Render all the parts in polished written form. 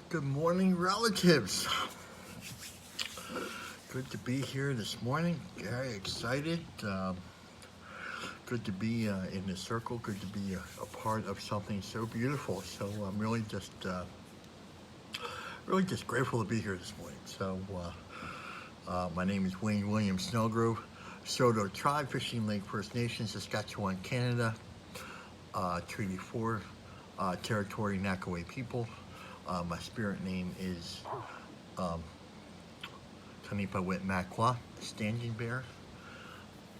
Good morning, relatives. Good to be here this morning. Very excited. Good to be in the circle. Good to be a part of something so beautiful. So I'm really just grateful to be here this morning. So my name is Wayne William Snellgrove, Saulteaux Tribe, Fishing Lake First Nation, Saskatchewan, Canada, Treaty 4, Territory Nakaway people. My spirit name is Tanipa Makwa, Standing Bear,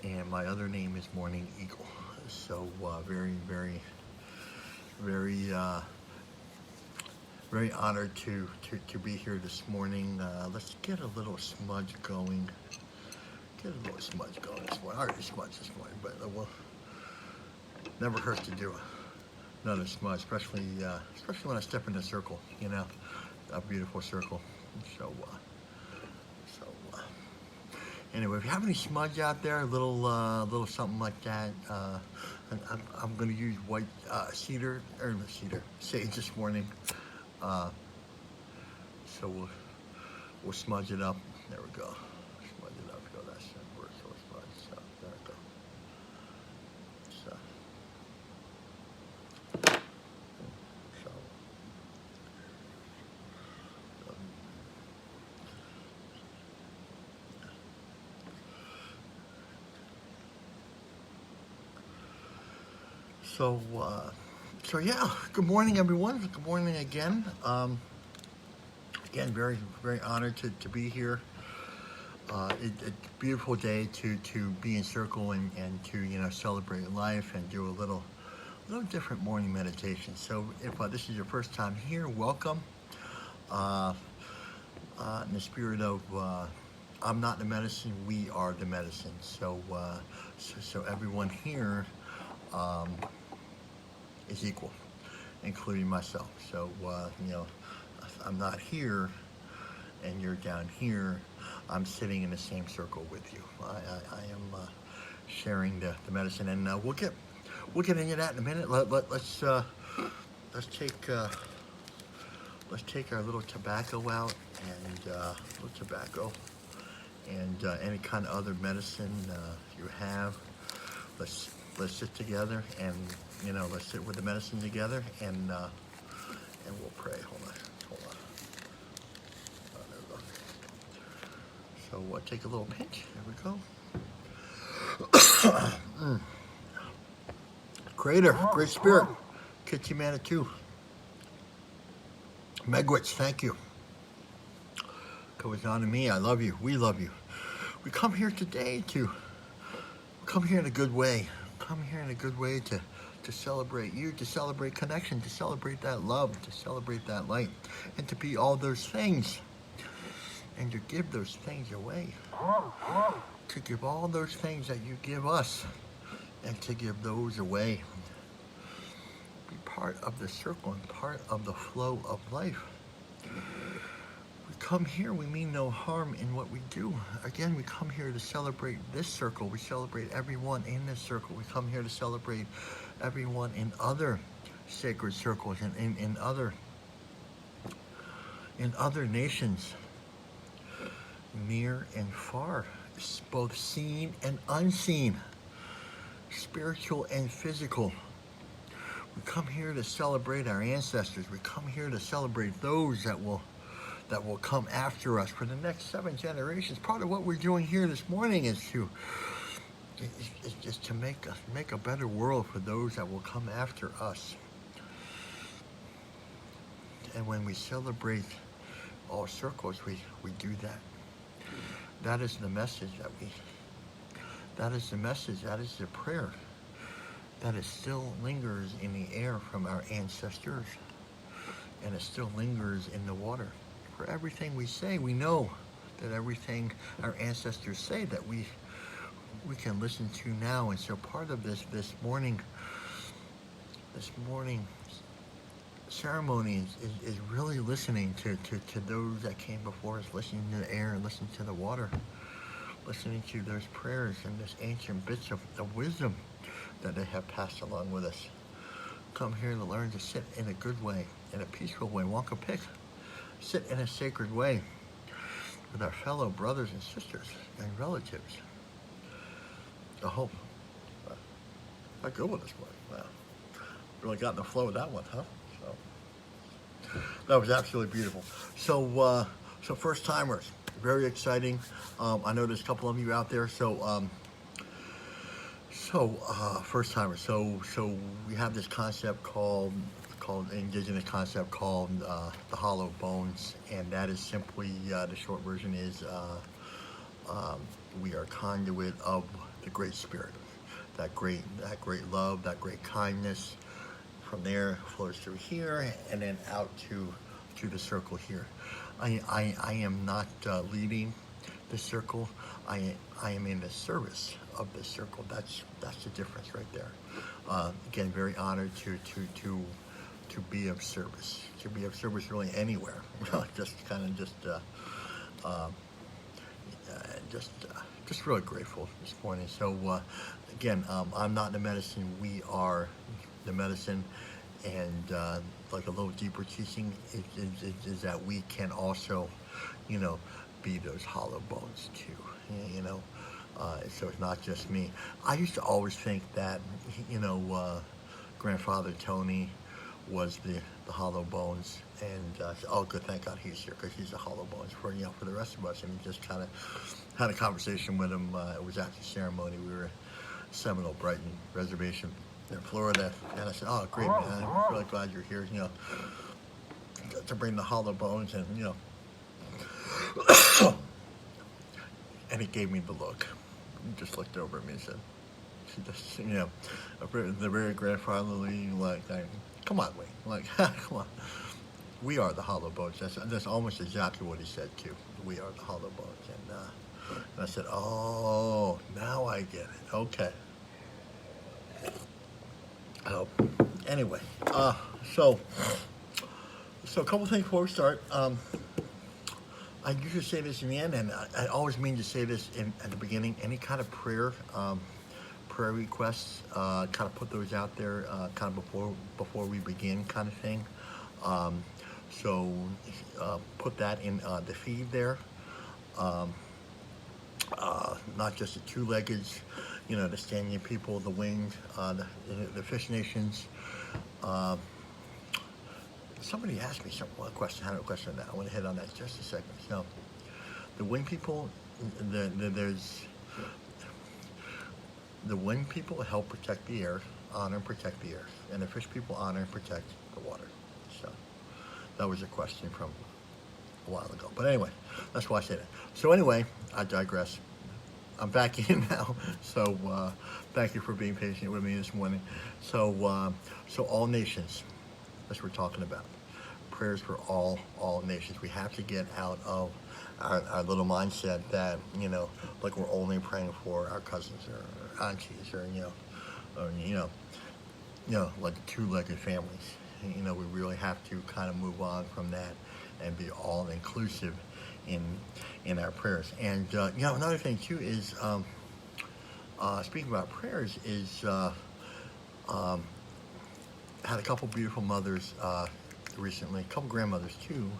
and my other name is Morning Eagle. So very honored to be here this morning. Let's get a little smudge going. This morning. I already smudged this morning, but well, never hurts to do another smudge, especially when I step in the circle, you know, a beautiful circle. So anyway, if you have any smudge out there, a little something like that, I'm going to use white sage this morning. So we'll smudge it up. There we go. Smudge it up. Go that word. So smudge. So there we go. So yeah, good morning everyone. Good morning again. Again, very honored to be here. It's a beautiful day to be in circle and to celebrate life and do a little different morning meditation. So if this is your first time here, welcome. In the spirit of I'm not the medicine, we are the medicine. So everyone here is equal, including myself. So I'm not here and you're down here. I'm sitting in the same circle with you. I am sharing the medicine, and we'll get into that in a minute. Let's take let's take our little tobacco out and little tobacco and any kind of other medicine you have. Let's sit together and let's sit with the medicine together and we'll pray. Hold on. There we go. So take a little pinch. There we go. Creator, Great Spirit, Kitchi Manitou, Megwitch, thank you. Goes on to me, I love you, we love you. We come here today to come here in a good way. Come here in a good way to celebrate you, to celebrate connection, to celebrate that love, to celebrate that light, and to be all those things. And to give those things away. To give all those things that you give us, and to give those away. Be part of the circle and part of the flow of life. We come here, we mean no harm in what we do. Again, we come here to celebrate this circle. We celebrate everyone in this circle. We come here to celebrate everyone in other sacred circles and in other nations, near and far, both seen and unseen, spiritual and physical. We come here to celebrate our ancestors. We come here to celebrate those that will come after us for the next 7 generations. Part of what we're doing here this morning is just to make a better world for those that will come after us. And when we celebrate all circles, we do that. That is the message that is the prayer that it still lingers in the air from our ancestors, and it still lingers in the water. For everything we say, we know that everything our ancestors say that we can listen to now. And so part of this morning ceremony is really listening to those that came before us, listening to the air and listening to the water, listening to those prayers and this ancient bits of wisdom that they have passed along with us. Come here to learn to sit in a good way, in a peaceful way, walk a pick, sit in a sacred way with our fellow brothers and sisters and relatives. I hope. Not good with this one. Wow. Really got in the flow with that one, huh? So that was absolutely beautiful. So first timers, very exciting. I know there's a couple of you out there. So first timers. So we have this concept called indigenous concept called the hollow bones, and that is simply the short version is we are conduit of the Great Spirit, that great love, that great kindness. From there flows through here and then out to the circle here. I am not leading the circle. I am in the service of the circle. That's the difference right there. Again, very honored to be of service. To be of service really anywhere. just really grateful this morning. So again, I'm not the medicine. We are the medicine, and like a little deeper teaching is that we can also, be those hollow bones too. So it's not just me. I used to always think that, Grandfather Tony was the hollow bones, and oh, good, thank God he's here, because he's the hollow bones for the rest of us. And just kind of had a conversation with him. It was after the ceremony. We were at Seminole Brighton Reservation in Florida, and I said, "Oh, great, man! I'm really glad you're here. To bring the hollow bones." And and he gave me the look. He just looked over at me and said, the very grandfatherly, come on, Wayne, come on. We are the hollow bones. That's almost exactly what he said too. We are the hollow bones. And I said, oh, now I get it. Okay. Anyway, so a couple things before we start. I usually say this in the end, and I always mean to say this at the beginning. Any kind of prayer requests, kind of put those out there, kind of before we begin, kind of thing. So put that in the feed there. Um, Not just the two-legged, the Stanian people, the winged, the fish nations. Uh, Somebody asked me a question. I had a question on that. I want to hit on that just a second. So the winged people, there's the winged people help protect the earth, honor and protect the earth, and the fish people honor and protect the water. So that was a question from a while ago. But anyway, that's why I said it. So anyway, I digress. I'm back in now. So thank you for being patient with me this morning. So all nations. That's what we're talking about. Prayers for all nations. We have to get out of our little mindset that like we're only praying for our cousins or aunties or like two-legged families. We really have to kind of move on from that and be all inclusive in our prayers. And another thing too is speaking about prayers is had a couple beautiful mothers recently, a couple grandmothers too,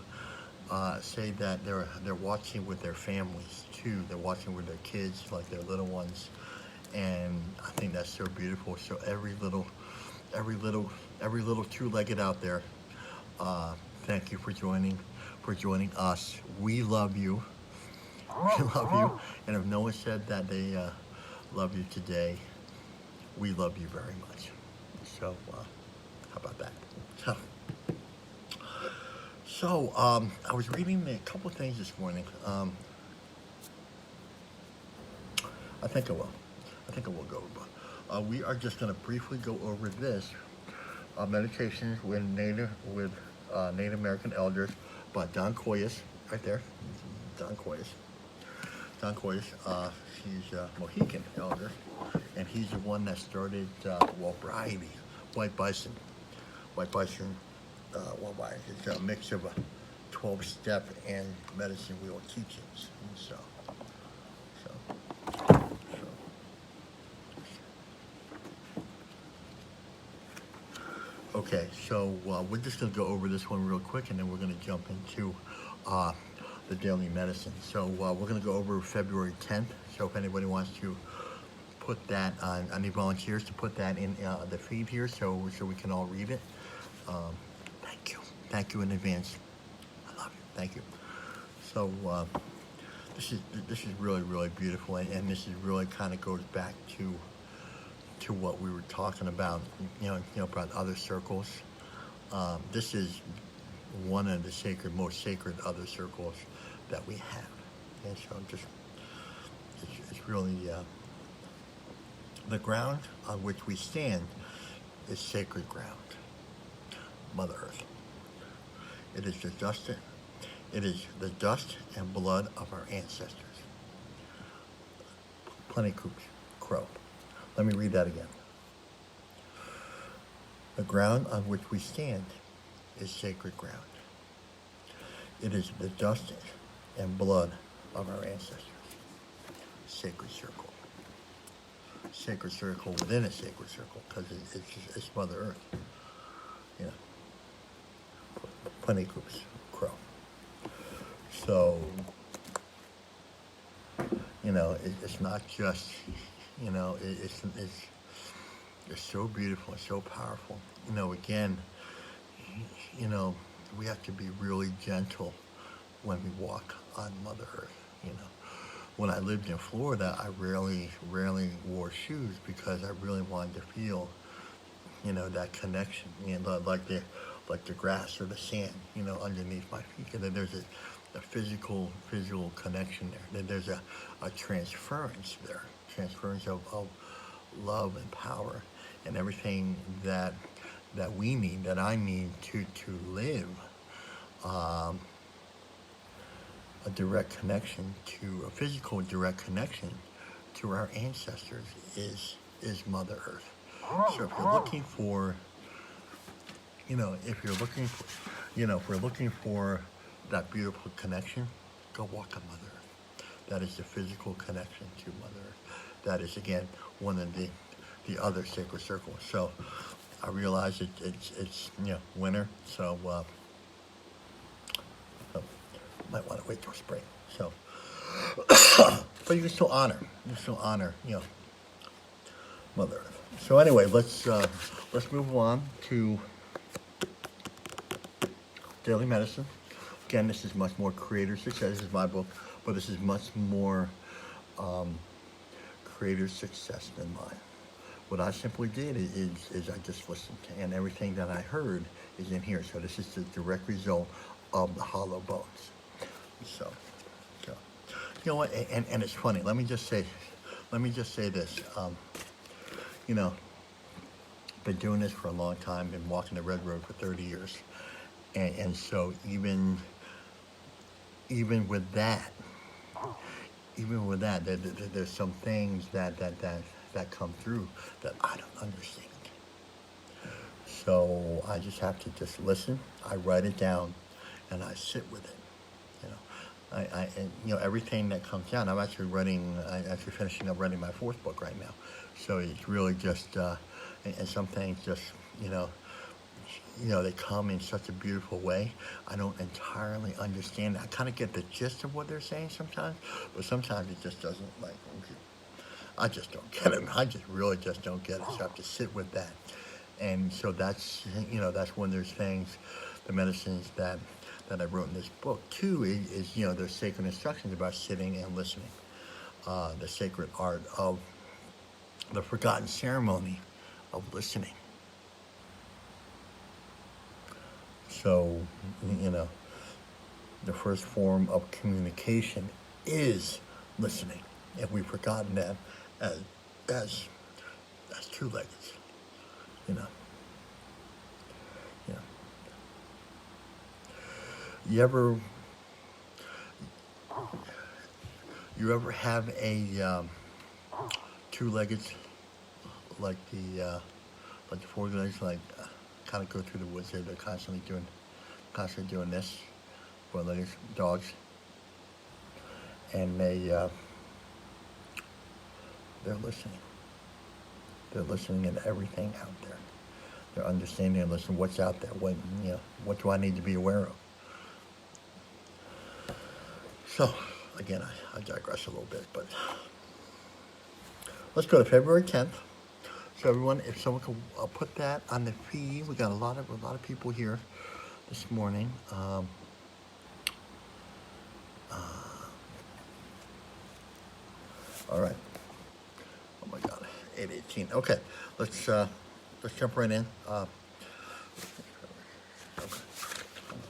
say that they're watching with their families too. They're watching with their kids, like their little ones, and I think that's so beautiful. So every little two-legged out there, thank you for joining us. We love you. We love you. And if no one said that they love you today, we love you very much. So how about that? So I was reading a couple things this morning. I think I will go over. We are just going to briefly go over this meditations with Native American elders by Don Koyas, right there. Don Koyas. He's a Mohican elder, and he's the one that started Variety, White Bison. It's a mix of a 12-step and medicine wheel teachings. Okay, so we're just going to go over this one real quick, and then we're going to jump into the daily medicine. So we're going to go over February 10th. So if anybody wants to put that on, I need volunteers to put that in the feed here, so we can all read it. Thank you in advance. I love you. Thank you. So this is really beautiful, and this is really kind of goes back to what we were talking about, about other circles. This is one of the most sacred other circles that we have, and so it's really the ground on which we stand is sacred ground, Mother Earth. It is the dust and blood of our ancestors. Plenty Crow. Let me read that again. The ground on which we stand is sacred ground. It is the dust and blood of our ancestors. Sacred circle. Sacred circle within a sacred circle, because it's Mother Earth. Plenty Crow. So, it's not just, it's so beautiful, it's so powerful. Again, we have to be really gentle when we walk on Mother Earth. When I lived in Florida, I rarely wore shoes because I really wanted to feel, that connection, like the grass or the sand, underneath my feet. And then there's a physical connection there. Then there's a transference there, of love and power and everything that we need, that I need to live. A physical direct connection to our ancestors is Mother Earth. So if you're looking for, if we're looking for that beautiful connection, go walk on Mother Earth. That is the physical connection to Mother Earth. That is, again, one of the other sacred circles. So I realize it's winter, so might want to wait till spring. So, but you can still honor. You can still honor, Mother Earth. So anyway, let's move on to Daily Medicine. Again, this is much more creator success. This is my book, but this is much more creator success than mine. What I simply did is I just listened, and everything that I heard is in here. So this is the direct result of the hollow bones. So you know what? And it's funny. Let me just say this. Been doing this for a long time. Been walking the red road for 30 years, and so even with that, there's some things that come through that I don't understand. So I just have to just listen. I write it down, and I sit with it. Everything that comes down. I'm actually finishing up writing my 4th book right now. So it's really just, and some things just, they come in such a beautiful way. I don't entirely understand it. I kind of get the gist of what they're saying sometimes, but sometimes it just doesn't, I just don't get it. I just really just don't get it. So I have to sit with that. And so that's when there's things, the medicines that I wrote in this book too is there's sacred instructions about sitting and listening. The sacred art of the forgotten ceremony of listening. So, the first form of communication is listening. And we've forgotten that as two-leggeds, You ever have a two-leggeds like the 4 legs, kind of go through the woods there? They're constantly doing this. 4-legged dogs, and they're listening. They're listening to everything out there. They're understanding and listening what's out there. What do I need to be aware of? So, again, I digress a little bit, but let's go to February 10th. So everyone, if someone could put that on the feed, we got a lot of people here this morning. All right. Oh my God, 8:18. Okay, let's jump right in. Okay.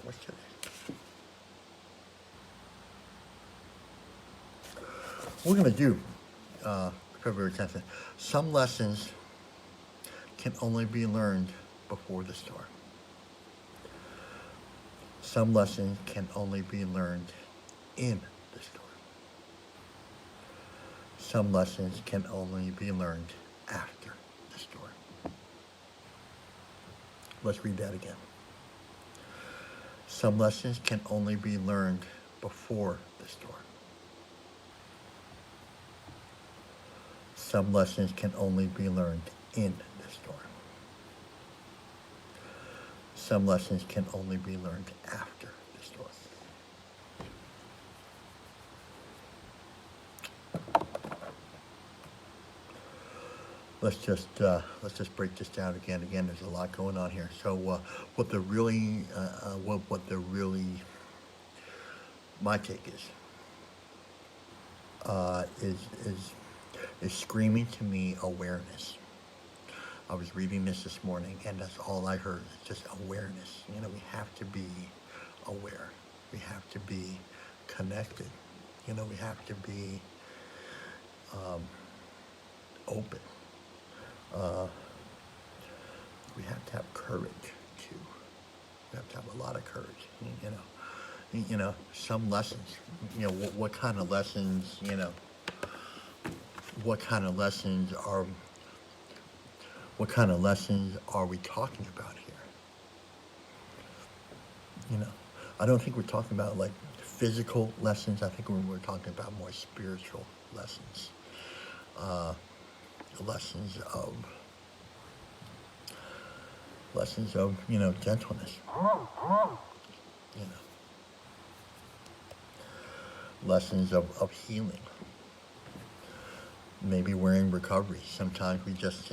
What's today? We're going to do February 10th. Some lessons can only be learned before the storm. Some lessons can only be learned in the storm. Some lessons can only be learned after the storm. Let's read that again. Some lessons can only be learned before the storm. Some lessons can only be learned in the storm. Some lessons can only be learned after the storm. Let's just break this down again. Again, there's a lot going on here. So, my take is screaming to me awareness. I was reading this morning, and that's all I heard. It's just awareness. We have to be aware. We have to be connected. We have to be open. We have to have courage too. We have to have a lot of courage. Some lessons. What kind of lessons? What kind of lessons are we talking about here? I don't think we're talking about physical lessons. I think we're talking about more spiritual lessons. Lessons of gentleness. lessons of healing. Maybe we're in recovery. Sometimes we just,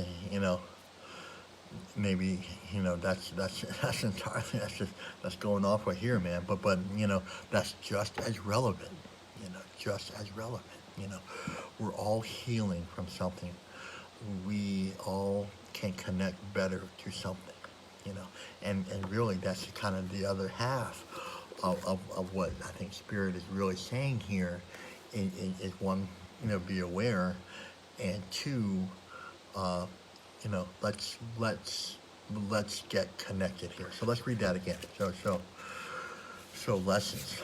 maybe, that's entirely, that's going off right here, man. But that's just as relevant. Just as relevant. We're all healing from something. We all can connect better to something. And really that's kind of the other half of what I think Spirit is really saying here is one, be aware, and two, uh, let's get connected here. So let's read that again. So lessons.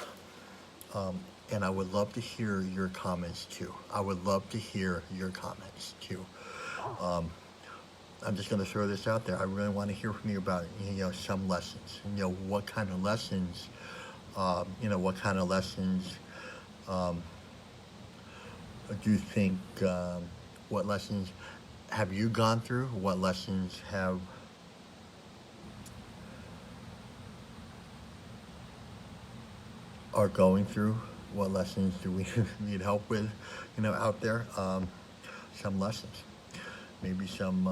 And I would love to hear your comments too. I would love to hear your comments too. I'm just going to throw this out there. I really want to hear from you about, some lessons. What kind of lessons, what kind of lessons do you think, what lessons have you gone through? What lessons are going through? What lessons do we need help with, out there? Some lessons. Maybe some,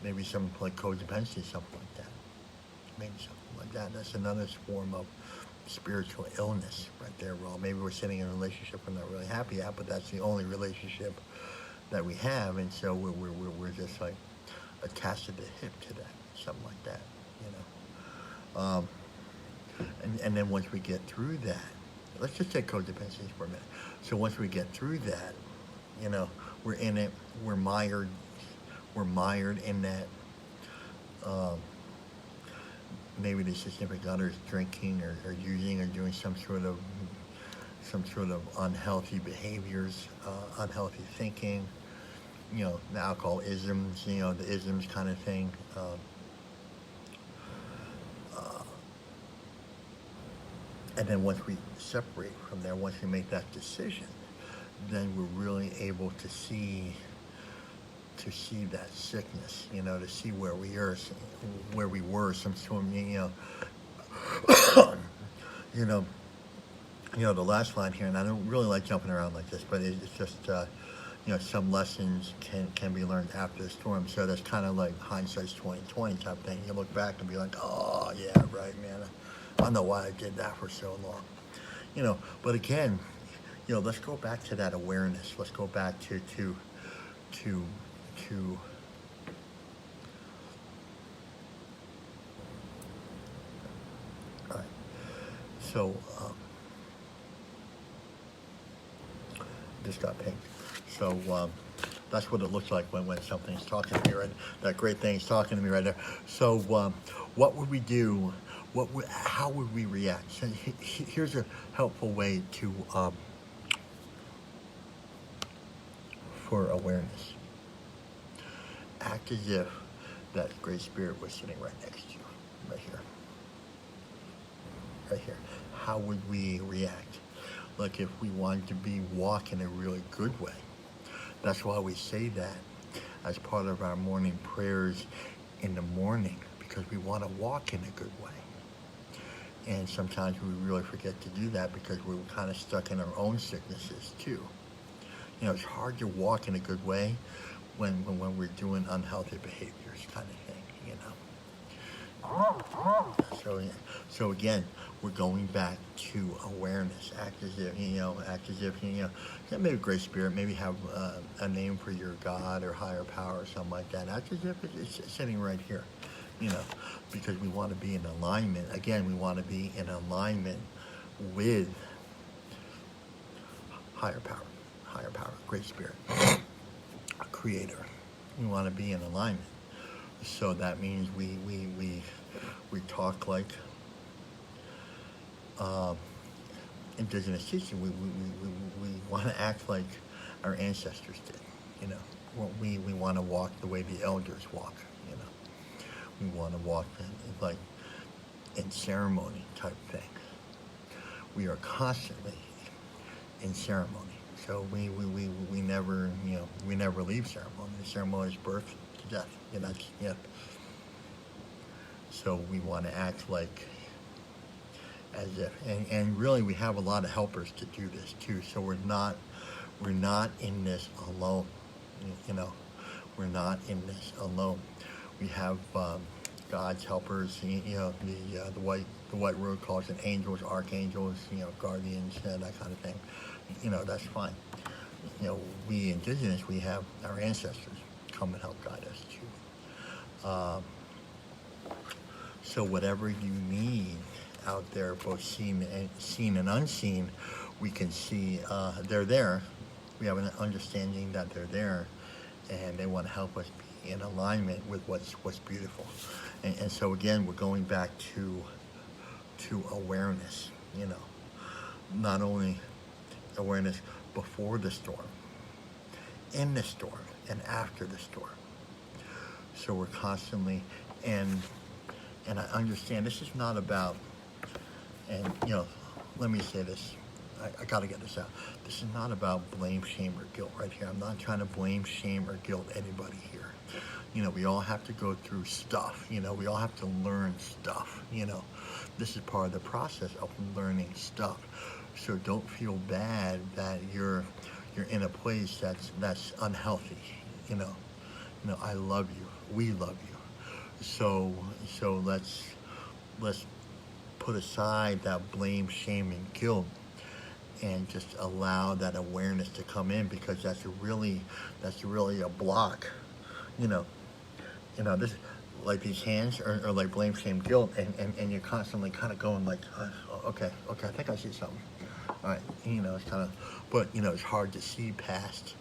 maybe some like codependency, something like that. Maybe something like that. That's another form of spiritual illness right there. Well, maybe we're sitting in a relationship we're not really happy at, but that's the only relationship that we have, and so we're just like attached to the hip to that, something like that, and then once we get through that, let's just take codependency for a minute. So once we get through that, we're in it, we're mired in that. Maybe the significant other is drinking or using or doing some sort of unhealthy behaviors, unhealthy thinking, the alcoholisms, the isms kind of thing. And then once we separate from there, once we make that decision, then we're really able to see that sickness, to see where we were, some sort of, the last line here, and I don't really like jumping around like this, but it's just, some lessons can be learned after the storm. So that's kind of like hindsight's 20/20 type thing. You look back and be like, oh yeah, right, man. I don't know why I did that for so long, But again, let's go back to that awareness. Let's go back to all right. So just got pinged. So that's what it looks like when something's talking to me, right? That great thing's talking to me right there. So what would we do? How would we react? So here's a helpful way to for awareness. Act as if that great spirit was sitting right next to you, right here. Right here. How would we react? Like if we wanted to walk in a really good way. That's why we say that as part of our morning prayers in the morning, because we want to walk in a good way. And sometimes we really forget to do that because we're kind of stuck in our own sicknesses too. It's hard to walk in a good way when we're doing unhealthy behaviors, kind of thing, So again, we're going back to awareness. Act as if, maybe great spirit, maybe have a name for your God or higher power or something like that. Act as if it's sitting right here, because we want to be in alignment. Again, we want to be in alignment with higher power, great spirit, a creator. We want to be in alignment. So that means we talk like indigenous teaching. We want to act like our ancestors did. We want to walk the way the elders walk. We want to walk in ceremony type thing. We are constantly in ceremony. So we never leave ceremony. The ceremony is birth to death. So we want to act like as if, and really we have a lot of helpers to do this too. So we're not in this alone. You know, we're not in this alone. We have God's helpers. You know, the white road calls it angels, archangels. You know, guardians, that kind of thing. You know, that's fine. You know, we indigenous, we have our ancestors come and help guide us too. So whatever you need out there, both seen and unseen, we can see they're there. We have an understanding that they're there, and they want to help us be in alignment with what's beautiful. And so again, we're going back to awareness. You know, not only awareness before the storm, in the storm, and after the storm. So we're constantly, and I understand this is not about, and you know, let me say this, I gotta get this out. This is not about blame, shame, or guilt right here. I'm not trying to blame, shame, or guilt anybody here. You know, we all have to go through stuff. You know, we all have to learn stuff. You know, this is part of the process of learning stuff. So don't feel bad that you're in a place that's unhealthy. You know, I love you. We love you. So let's put aside that blame, shame, and guilt, and just allow that awareness to come in, because that's really a block. You know, this, like these hands are like blame, shame, guilt, and you're constantly kind of going like, okay, I think I see something. All right, you know, it's kind of, but you know, it's hard to see past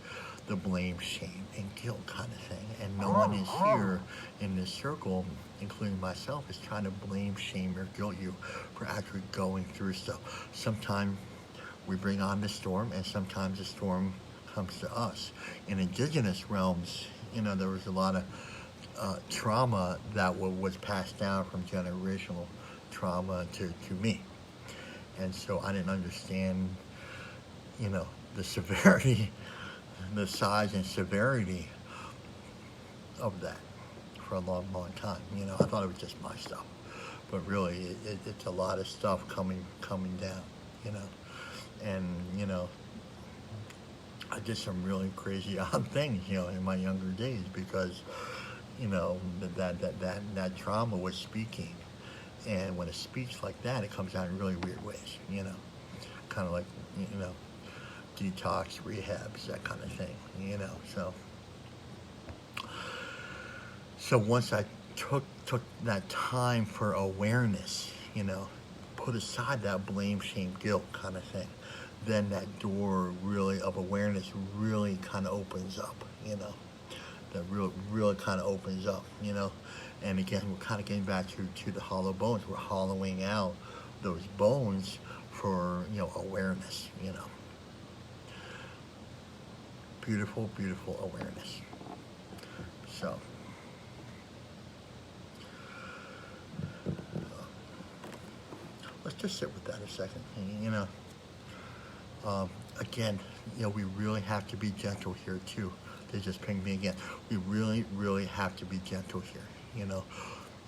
the blame, shame, and guilt kind of thing. And no one is here in this circle, including myself, is trying to blame, shame, or guilt you for actually going through stuff. Sometimes we bring on the storm, and sometimes the storm comes to us. In indigenous realms, you know, there was a lot of trauma that was passed down from generational trauma to me. And so I didn't understand, you know, the severity, the size and severity of that for a long, long time. You know, I thought it was just my stuff, but really it's a lot of stuff coming down, you know. And, you know, I did some really crazy odd things, you know, in my younger days, because, you know, that trauma was speaking. And when it speaks like that, it comes out in really weird ways, you know, kind of like, you know, detox, rehabs, that kind of thing, you know. So once I took that time for awareness, you know, put aside that blame, shame, guilt kind of thing, then that door really of awareness really kind of opens up, you know. That really kind of opens up, you know. And again, we're kind of getting back to the hollow bones. We're hollowing out those bones for, you know, awareness, you know. Beautiful, beautiful awareness. So, let's just sit with that a second, you know. Again, you know, we really have to be gentle here too. They just pinged me again. We really, really have to be gentle here. You know,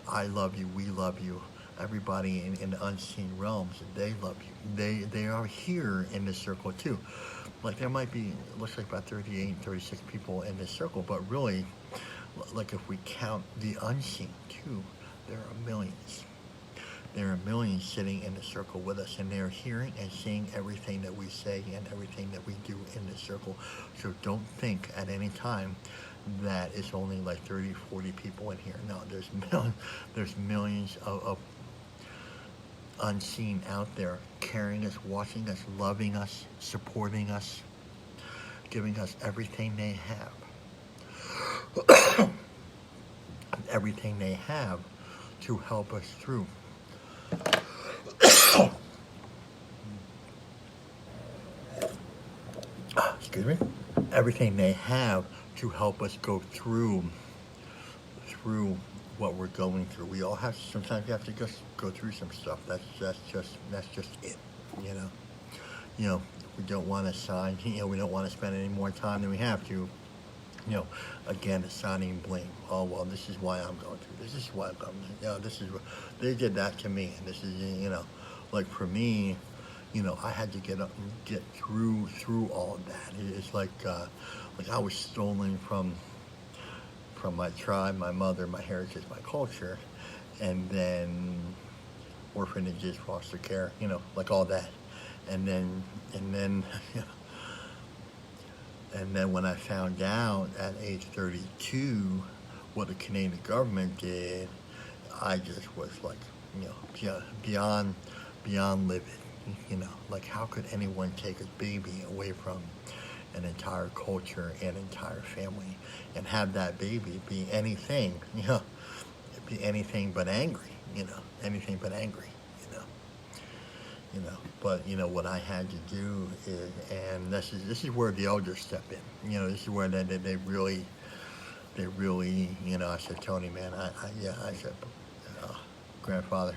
I love you. We love you. Everybody in the unseen realms, they love you. They are here in this circle too. Like there might be, looks like about 38, 36 people in this circle, but really, like if we count the unseen too, there are millions. There are millions sitting in the circle with us, and they're hearing and seeing everything that we say and everything that we do in this circle. So don't think at any time that it's only like 30, 40 people in here. No, there's millions of unseen out there, carrying us, watching us, loving us, supporting us, giving us everything they have. Everything they have to help us through. Excuse me. Everything they have to help us go through what we're going through. We all have, sometimes you have to just go through some stuff. That's just it. You know, we don't want to sign. You know, we don't want to spend any more time than we have to. You know, again, assigning blame. Oh, well, this is why I'm going through this. This is why I'm going through. You know, this is, they did that to me. And this is, you know, like for me, I had to get up and get through all of that. It's like I was stolen from my tribe, my mother, my heritage, my culture, and then orphanages, foster care, like all that, and then and then when I found out at age 32 what the Canadian government did, I just was like, beyond livid. Like how could anyone take a baby away from an entire culture and entire family and have that baby be anything, be anything but angry, anything but angry, But what I had to do is, and this is where the elders step in. This is where they really, I said, Tony, man, I said, grandfather,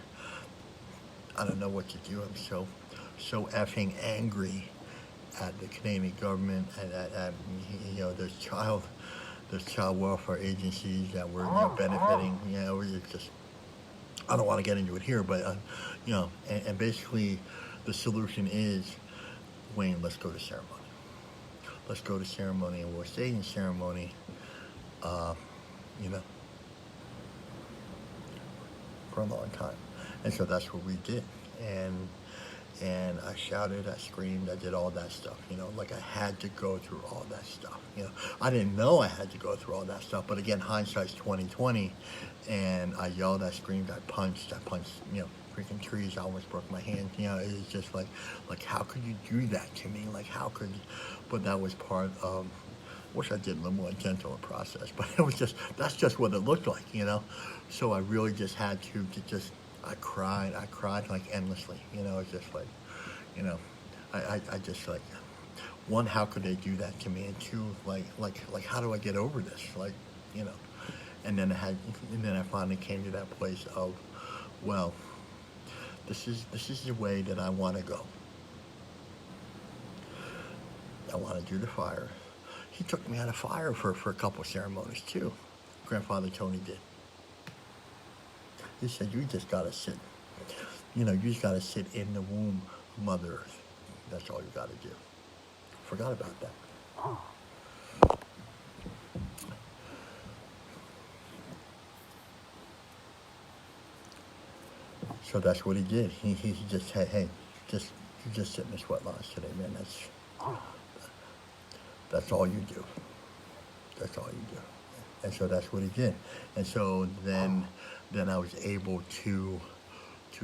I don't know what to do. I'm so effing angry at the Canadian government and at there's child welfare agencies that were benefiting. It was just, I don't want to get into it here, but and basically the solution is, Wayne, let's go to ceremony. Let's go to ceremony, and we'll stay in ceremony, for a long time. And so that's what we did. And I shouted, I screamed, I did all that stuff, like I had to go through all that stuff. I didn't know I had to go through all that stuff, but again, hindsight's 2020, and I yelled, I screamed, I punched, freaking trees. I almost broke my hand. It was just like how could you do that to me? Like how could you? But that was part of, wish I did a little more gentle process, but that's just what it looked like, So I really just had to I cried like endlessly, It's just like, I just like, one, how could they do that to me? And two, like how do I get over this? Like, and then I finally came to that place of, well, this is the way that I want to go. I want to do the fire. He took me out of fire for a couple of ceremonies too. Grandfather Tony did. He said, you just got to sit. You just got to sit in the womb of Mother Earth. That's all you got to do. Forgot about that. So that's what he did. He just said, hey, you just sit in the sweat lodge today, man. That's all you do. That's all you do. And so that's what he did. And so then I was able to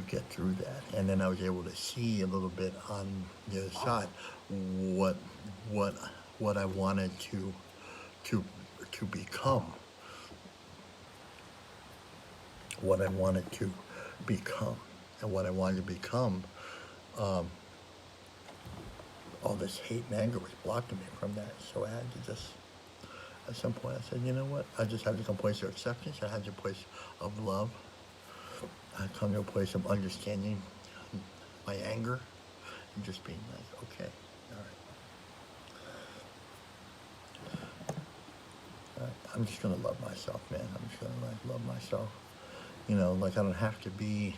get through that. And then I was able to see a little bit on the other side what I wanted to become. What I wanted to become. And what I wanted to become, all this hate and anger was blocking me from that. So I had to just, at some point I said, you know what? I just had to come to a place of acceptance. I had to a place of love. I come to a place of understanding my anger and just being like, okay, all right. I'm just going to love myself, man. I'm just going to love myself. Like I don't have to be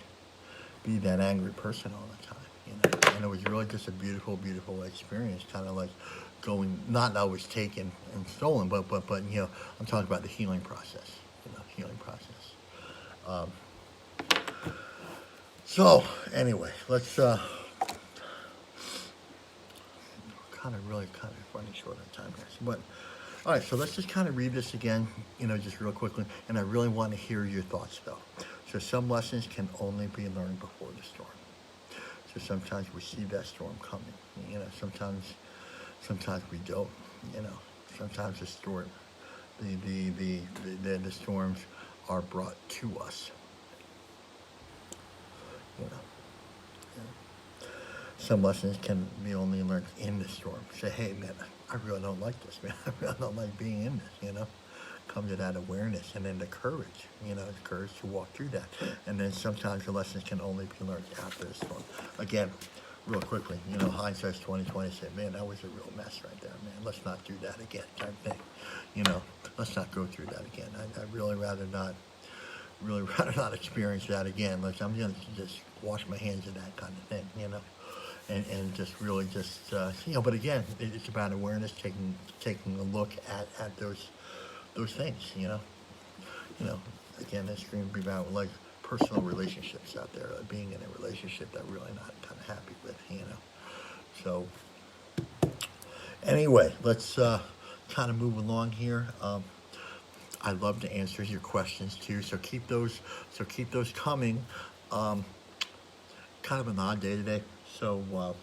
that angry person all the time, And it was really just a beautiful, beautiful experience, kind of like going, not always taken and stolen, but I'm talking about the healing process, healing process. So anyway, let's kind of running short on time here. But all right, so let's just kind of read this again, just real quickly. And I really want to hear your thoughts, though. So some lessons can only be learned before the storm. So sometimes we see that storm coming. Sometimes we don't. Sometimes the storm, the storms are brought to us. Some lessons can be only learned in the storm. Say, hey, man, I really don't like this, man. I really don't like being in this, Come to that awareness and then the courage, the courage to walk through that. And then sometimes the lessons can only be learned after the storm. Again, real quickly, hindsight's 2020 said, man, that was a real mess right there, man. Let's not do that again, type thing. Let's not go through that again. I'd really rather not really rather not experience that again. Like I'm gonna just wash my hands of that kind of thing, and just really just But again, it's about awareness, taking a look at those things, you know. Again, that's going to be about like personal relationships out there, being in a relationship that really not kind of happy with. So anyway, let's kind of move along here. I love to answer your questions too, so keep those coming. Kind of an odd day today, so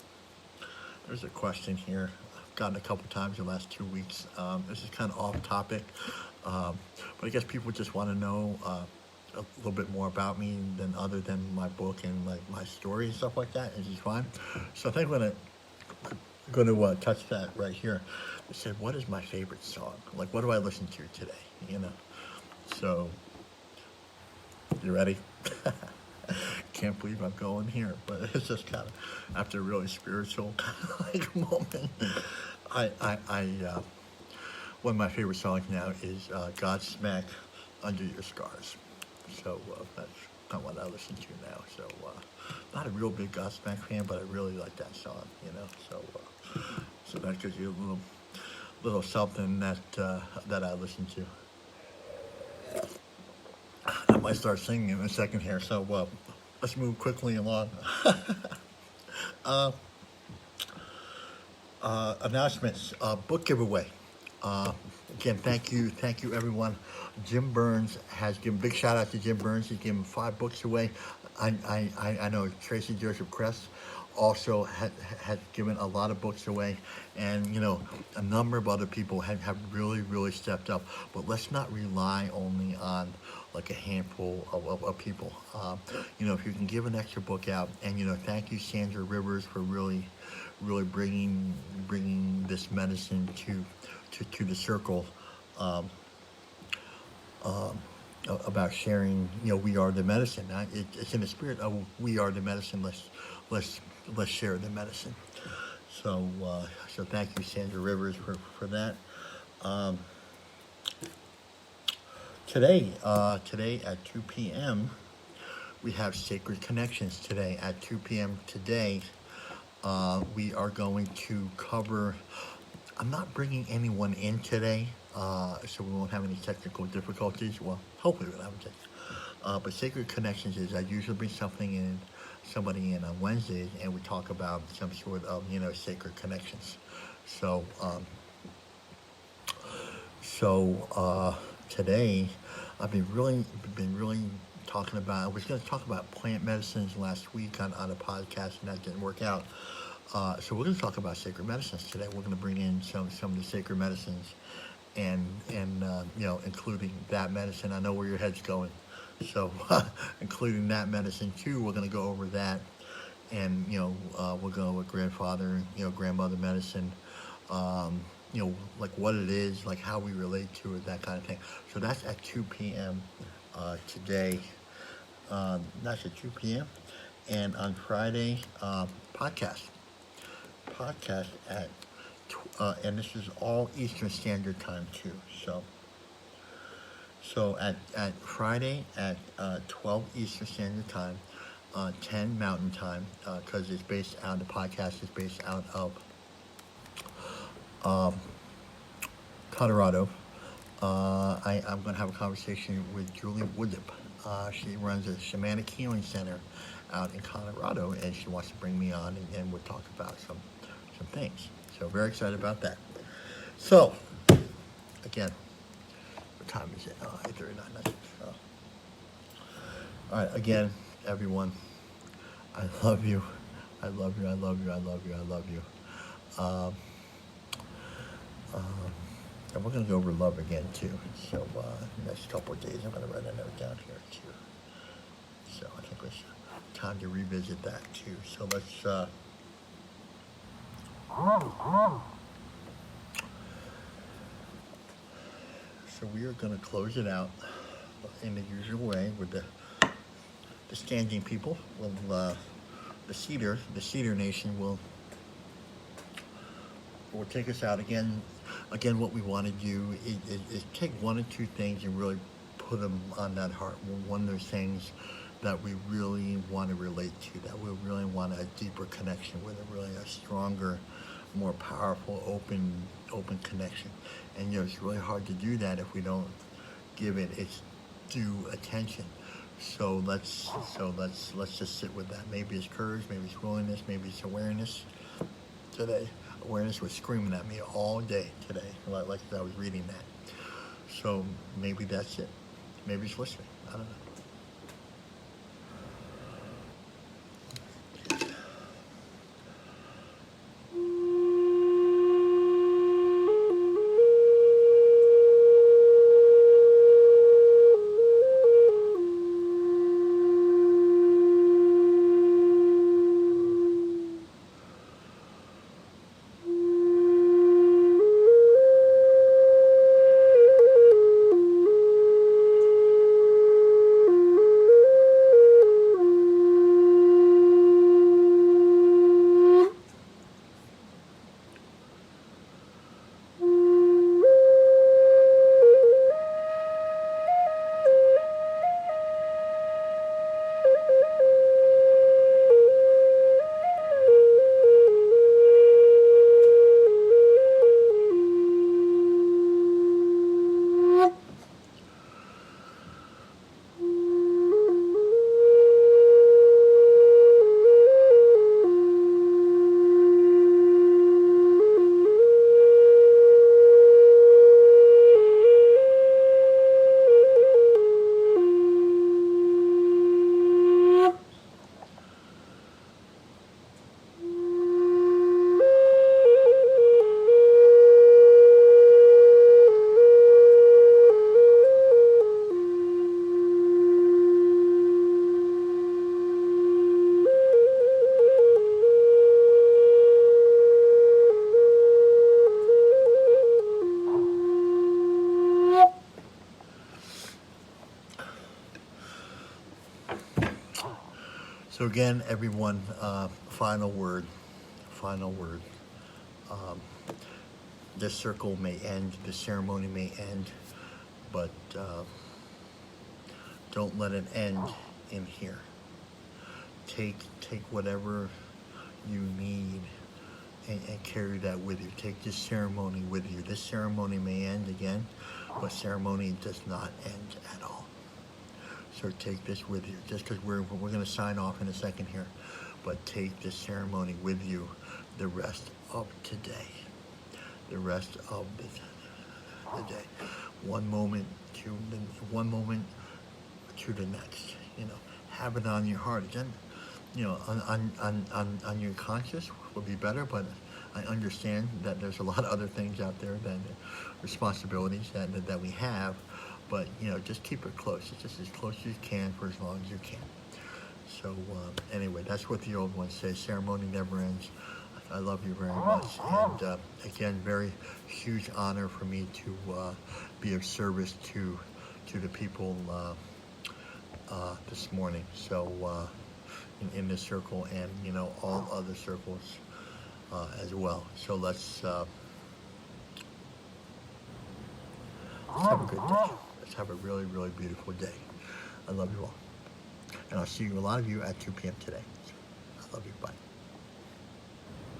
there's a question here I've gotten a couple times in the last 2 weeks. This is kind of off topic, but I guess people just want to know a little bit more about me than other than my book and like my story and stuff like that, which is fine. So I think I'm gonna touch that right here. They said, what is my favorite song? Like, what do I listen to today? So, you ready? Can't believe I'm going here, but it's just kind of after a really spiritual like moment. One of my favorite songs now is Godsmack Under Your Scars. So that's kind of what I listen to now. So not a real big Godsmack fan, but I really like that song. So that gives you a little something that I listen to. I might start singing in a second here. So let's move quickly along. Announcements. Book giveaway. Again, thank you everyone. Jim Burns has given big shout out to Jim Burns. He's given 5 books away. I know Tracy Joseph Kress also had given a lot of books away, and a number of other people have really stepped up. But let's not rely only on like a handful of people. If you can give an extra book out, and thank you Sandra Rivers for really bringing this medicine to the circle, about sharing. We are the medicine. It's in the spirit of we are the medicine. Let's share the medicine. So thank you Sandra Rivers for that. Today at 2 p.m. we have Sacred Connections today at 2 p.m. Today we are going to cover. I'm not bringing anyone in today, so we won't have any technical difficulties. Well, hopefully we won't have any. But Sacred Connections is I usually bring somebody in on Wednesdays, and we talk about some sort of sacred connections. So today I've been really talking about. I was going to talk about plant medicines last week on a podcast, and that didn't work out. So we're going to talk about sacred medicines today. We're going to bring in some of the sacred medicines, and including that medicine. I know where your head's going. So including that medicine too. We're going to go over that, and we'll go with grandfather, grandmother medicine. Like what it is, like how we relate to it, that kind of thing. So that's at 2 p.m. Today. That's at 2 p.m. And on Friday, podcast at, and this is all Eastern Standard Time too. So at Friday at 12 Eastern Standard Time, 10 Mountain Time, because the podcast is based out of Colorado. I'm going to have a conversation with Julie Woodip. She runs a shamanic healing center out in Colorado, and she wants to bring me on, and we'll talk about some things. So very excited about that. So again, what time is it? 8:39. All right, again, everyone, I love you. I love you. I love you. I love you. I love you. And we're going to go over love again too. So the next couple of days, I'm going to write a note down here too. So I think it's time to revisit that too. So let's. So we are going to close it out in the usual way with the standing people. Well, the Cedar Nation will take us out again. Again, what we want to do is take one or two things and really put them on that heart. One of those things that we really want to relate to, that we really want a deeper connection with, a really a stronger, more powerful, open connection. And it's really hard to do that if we don't give it its due attention. So let's just sit with that. Maybe it's courage, maybe it's willingness, maybe it's awareness. Today, awareness was screaming at me all day today, like I was reading that. So maybe that's it. Maybe it's listening. I don't know. So again, everyone, final word. This circle may end, the ceremony may end, but don't let it end in here. Take whatever you need and carry that with you. Take this ceremony with you. This ceremony may end again, but ceremony does not end at all. So take this with you, just because we're going to sign off in a second here, but take this ceremony with you the rest of today, the rest of the day. One moment to the next. Have it on your heart again. On your conscious would be better, but I understand that there's a lot of other things out there than responsibilities that we have. But, just keep it close. It's just as close as you can for as long as you can. So, anyway, that's what the old ones say. Ceremony never ends. I love you very much. And, again, very huge honor for me to be of service to the people this morning. So, in this circle and, all other circles as well. So let's have a good day. Let's have a really, really beautiful day. I love you all. And I'll see a lot of you at 2 p.m. today. So I love you. Bye.